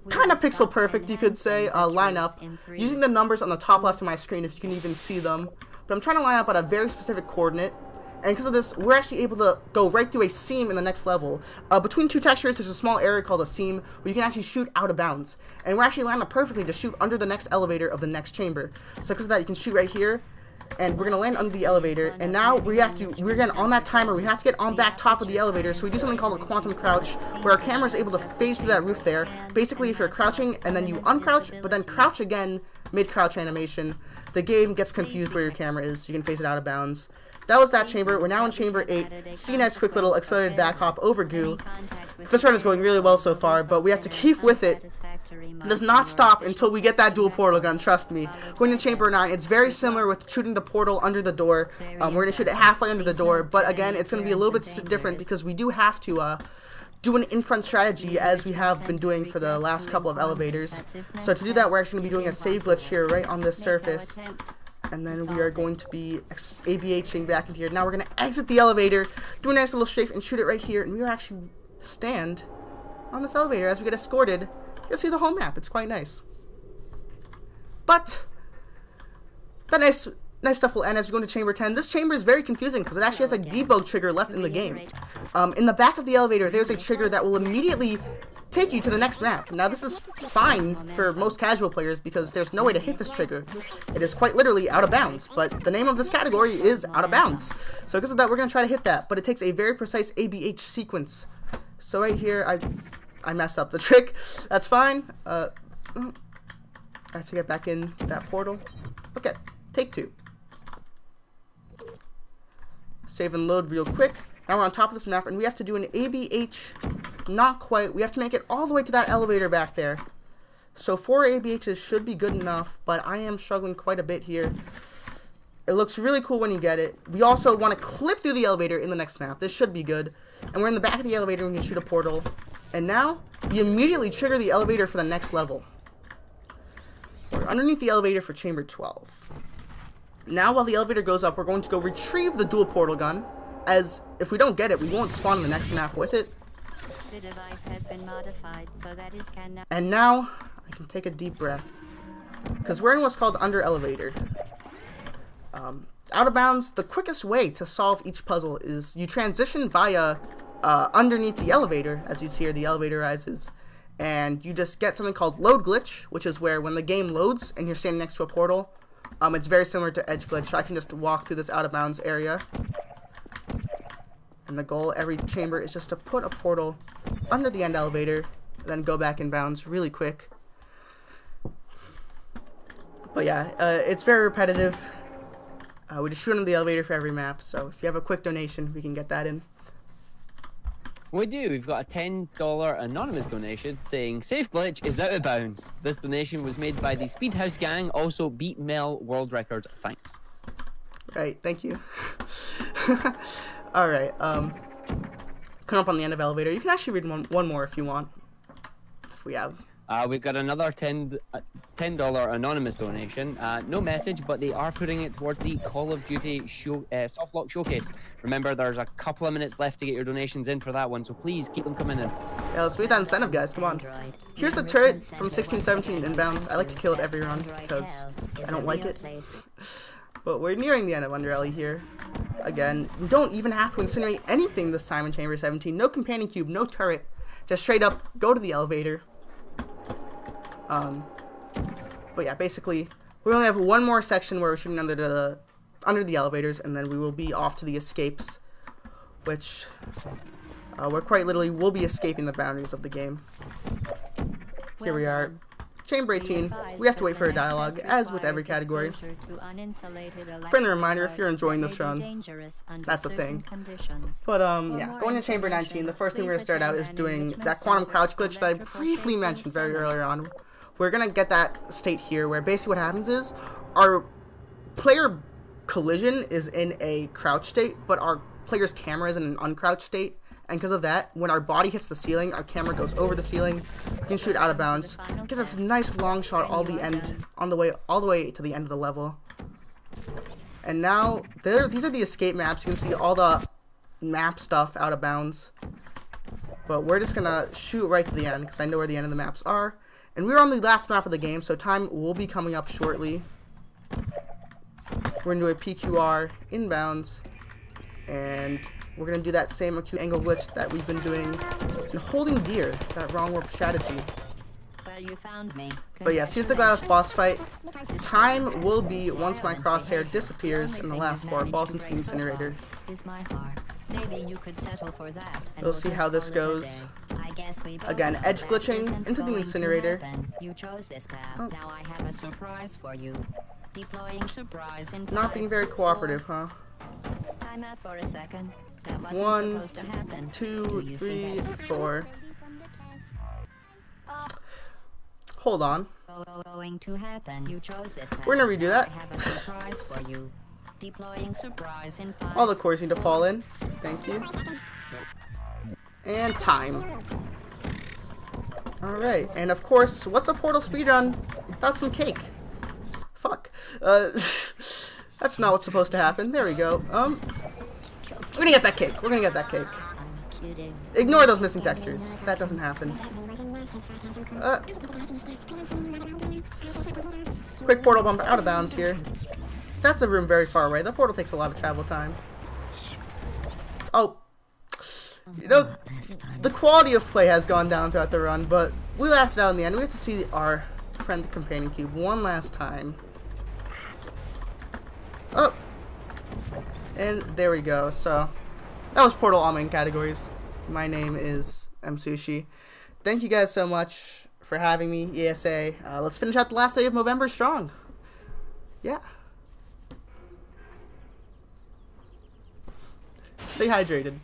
Speaker 1: kind of pixel perfect, you could say, lineup, using the numbers on the top left of my screen if you can even see them. But I'm trying to line up at a very specific coordinate. And because of this, we're actually able to go right through a seam in the next level. Between two textures, there's a small area called a seam where you can actually shoot out of bounds. And we're actually lined up perfectly to shoot under the next elevator of the next chamber. So because of that, you can shoot right here, and we're going to land under the elevator. And now we're again on that timer. We have to get on back top of the elevator, so we do something called a quantum crouch, where our camera is able to phase through that roof there. Basically, if you're crouching and then you uncrouch, but then crouch again mid-crouch animation, the game gets confused where your camera is. You can phase it out of bounds. That was that chamber. We're now in chamber 8. See a nice quick little accelerated back hop over goo. This run is going really well so far, but we have to keep with it. It does not stop until we get that dual portal gun, trust me. Going to chamber 9, it's very similar with shooting the portal under the door. We're going to shoot it halfway under the door, but again, it's going to be a little bit different because we do have to do an in-front strategy as we have been doing for the last couple of elevators. So to do that, we're actually going to be doing a save glitch here right on this surface. And then we are going to be ABHing back into here. Now we're going to exit the elevator, do a nice little strafe, and shoot it right here. And we will actually stand on this elevator as we get escorted. You'll see the whole map. It's quite nice. But that nice stuff will end as we go into chamber 10. This chamber is very confusing because it actually has a debug trigger left in the game. In the back of the elevator, there's a trigger that will immediately take you to the next map. Now this is fine for most casual players because there's no way to hit this trigger. It is quite literally out of bounds, but the name of this category is out of bounds. So because of that, we're going to try to hit that, but it takes a very precise ABH sequence. So right here, I messed up the trick. That's fine. I have to get back in that portal. Okay, take 2. Save and load real quick. Now we're on top of this map, and we have to do an ABH, not quite. We have to make it all the way to that elevator back there. So 4 ABHs should be good enough, but I am struggling quite a bit here. It looks really cool when you get it. We also want to clip through the elevator in the next map. This should be good. And we're in the back of the elevator, and we can shoot a portal. And now, we immediately trigger the elevator for the next level. We're underneath the elevator for chamber 12. Now, while the elevator goes up, we're going to go retrieve the dual portal gun. as if we don't get it, we won't spawn the next map with it.
Speaker 2: The device has been modified so that it can now.
Speaker 1: And now I can take a deep breath, because we're in what's called under elevator. Out of bounds, the quickest way to solve each puzzle is you transition via underneath the elevator. As you see here, the elevator rises, and you just get something called load glitch, which is where when the game loads and you're standing next to a portal, it's very similar to edge glitch. So I can just walk through this out of bounds area, and the goal every chamber is just to put a portal under the end elevator, then go back in bounds really quick. But yeah, it's very repetitive. We just shoot under the elevator for every map, so if you have a quick donation, we can get that in.
Speaker 3: We do. We've got a $10 anonymous donation saying, Safe Glitch is out of bounds. This donation was made by the Speedhouse gang, also beat Mel world record. Thanks.
Speaker 1: Right, thank you. Alright, come up on the end of elevator. You can actually read one more if you want. If we have.
Speaker 3: We've got another $10 anonymous donation. No message, but they are putting it towards the Call of Duty softlock showcase. Remember, there's a couple of minutes left to get your donations in for that one, so please keep them coming in.
Speaker 1: Yeah, let's meet that incentive, guys. Come on. Here's the turret from 1617 inbounds. I like to kill it every round because I don't like it. But we're nearing the end of Under Alley here. Again, we don't even have to incinerate anything this time in Chamber 17. No companion cube, no turret. Just straight up go to the elevator. But yeah, basically, we only have one more section where we're shooting under the elevators, and then we will be off to the escapes, which we're quite literally will be escaping the boundaries of the game. Here we are, Chamber 18. We have to wait for a dialogue, as with every category. Friendly reminder, if you're enjoying this run, that's a thing. But yeah, going to Chamber 19, the first thing we're going to start out is doing that quantum crouch glitch that I briefly mentioned very earlier on. We're going to get that state here, where basically what happens is, our player collision is in a crouch state, but our player's camera is in an uncrouched state. And because of that, when our body hits the ceiling, our camera goes over the ceiling. We can shoot out of bounds. Get this nice long shot all the way to the end of the level. And now these are the escape maps. You can see all the map stuff out of bounds. But we're just gonna shoot right to the end because I know where the end of the maps are. And we're on the last map of the game, so time will be coming up shortly. We're gonna do a PQR inbounds, and we're going to do that same acute angle glitch that we've been doing in holding gear, that wrong warp strategy.
Speaker 2: Well, you found me.
Speaker 1: But yes, here's the GLaDOS boss fight. Time will be once my crosshair disappears and the last bar falls into the incinerator.
Speaker 2: Maybe you could settle for that.
Speaker 1: We'll see how this goes. Again, edge glitching into the incinerator.
Speaker 2: You chose this path. Now I have a surprise for you. Deploying surprise in
Speaker 1: not being very cooperative, huh?
Speaker 2: Time out for a second.
Speaker 1: 1, 2, 3, 4. Hold on.
Speaker 2: Going to happen. You chose this.
Speaker 1: We're gonna redo that.
Speaker 2: I have a surprise for you. Deploying surprise in 5.
Speaker 1: All the cores need to fall in. Thank you. And time. Alright, and of course, what's a portal speedrun without some cake? Fuck. That's not what's supposed to happen. There we go. We're gonna get that cake. We're gonna get that cake. Ignore those missing textures. That doesn't happen. Quick portal bump out of bounds here. That's a room very far away. The portal takes a lot of travel time. Oh. You know, the quality of play has gone down throughout the run, but we lasted out in the end. We have to see our friend the companion cube one last time. Oh. And there we go. So, that was Portal all main categories. My name is Msushi. Thank you guys so much for having me, ESA. Let's finish out the last day of Movember strong. Yeah. Stay hydrated.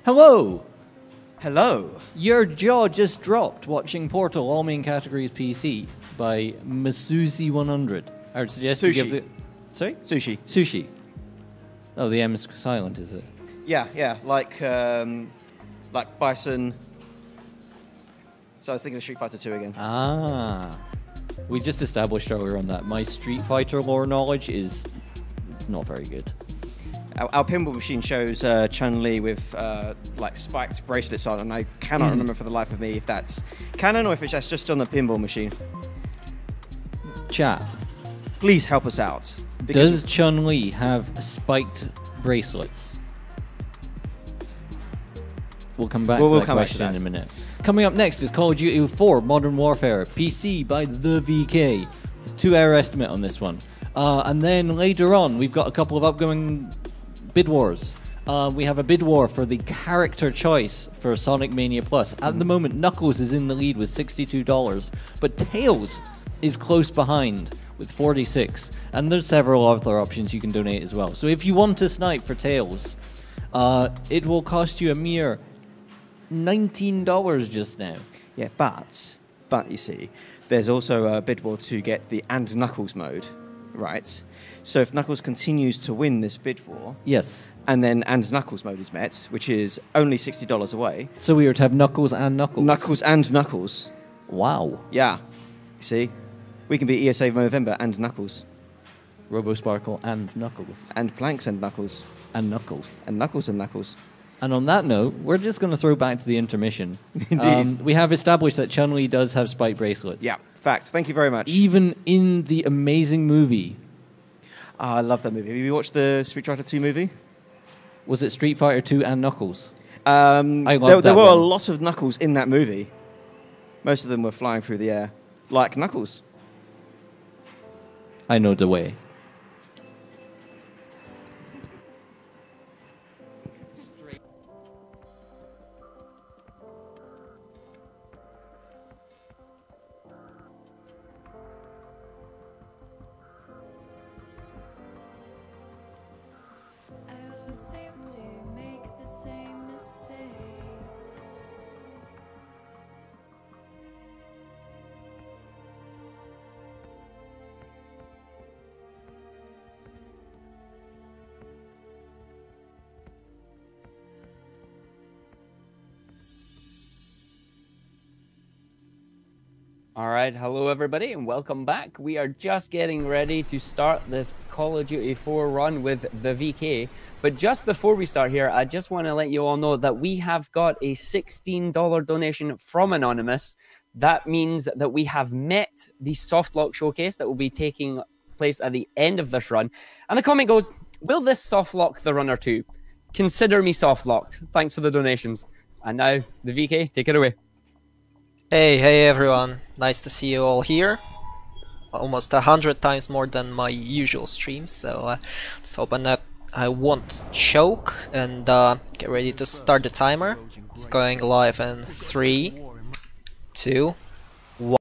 Speaker 6: Hello!
Speaker 7: Hello.
Speaker 6: Your jaw just dropped watching Portal, all main categories PC, by Msushi100. I would suggest you give the... Sorry?
Speaker 7: Sushi.
Speaker 6: Sushi. Oh, the M is silent, is it?
Speaker 7: Yeah, like Bison. So I was thinking of Street Fighter 2 again.
Speaker 6: Ah. We just established earlier on that my Street Fighter lore knowledge is... it's not very good.
Speaker 7: Our pinball machine shows Chun-Li with like spiked bracelets on, and I cannot remember for the life of me if that's canon or if that's just on the pinball machine.
Speaker 6: Chat.
Speaker 7: Please help us out.
Speaker 6: Does Chun-Li have spiked bracelets? We'll come back to that question in a minute. Coming up next is Call of Duty 4 Modern Warfare PC by the VK. 2-hour estimate on this one. And then later on, we've got a couple of upcoming bid wars. We have a bid war for the character choice for Sonic Mania Plus. At the moment, Knuckles is in the lead with $62, but Tails is close behind with 46, and there's several other options you can donate as well. So if you want to snipe for Tails, it will cost you a mere $19 just now.
Speaker 7: Yeah, but you see, there's also a bid war to get the And Knuckles mode, right? So if Knuckles continues to win this bid war,
Speaker 6: yes,
Speaker 7: and then And Knuckles mode is met, which is only $60 away.
Speaker 6: So we were to have Knuckles and Knuckles.
Speaker 7: Knuckles and Knuckles.
Speaker 6: Wow.
Speaker 7: Yeah. You see, we can be ESA Movember and Knuckles.
Speaker 6: RoboSparkle and Knuckles.
Speaker 7: And Planks and Knuckles.
Speaker 6: And Knuckles.
Speaker 7: And Knuckles and Knuckles.
Speaker 6: And on that note, we're just going to throw back to the intermission.
Speaker 7: Indeed.
Speaker 6: We have established that Chun-Li does have spike bracelets.
Speaker 7: Yeah, fact. Thank you very much.
Speaker 6: Even in the amazing movie.
Speaker 7: I love that movie. Have you watched the Street Fighter 2 movie?
Speaker 6: Was it Street Fighter 2 and Knuckles?
Speaker 7: There were
Speaker 6: one.
Speaker 7: a lot of Knuckles in that movie. Most of them were flying through the air, like Knuckles.
Speaker 6: I know the way.
Speaker 3: All right, hello everybody and welcome back. We are just getting ready to start this Call of Duty 4 run with the VK. But just before we start here, I just want to let you all know that we have got a $16 donation from Anonymous. That means that we have met the softlock showcase that will be taking place at the end of this run. And the comment goes, will this softlock the runner too? Consider me softlocked. Thanks for the donations. And now, the VK, take it away.
Speaker 8: Hey everyone, nice to see you all here. Almost 100 times more than my usual streams, so let's hope I won't choke and get ready to start the timer. It's going live in 3, 2,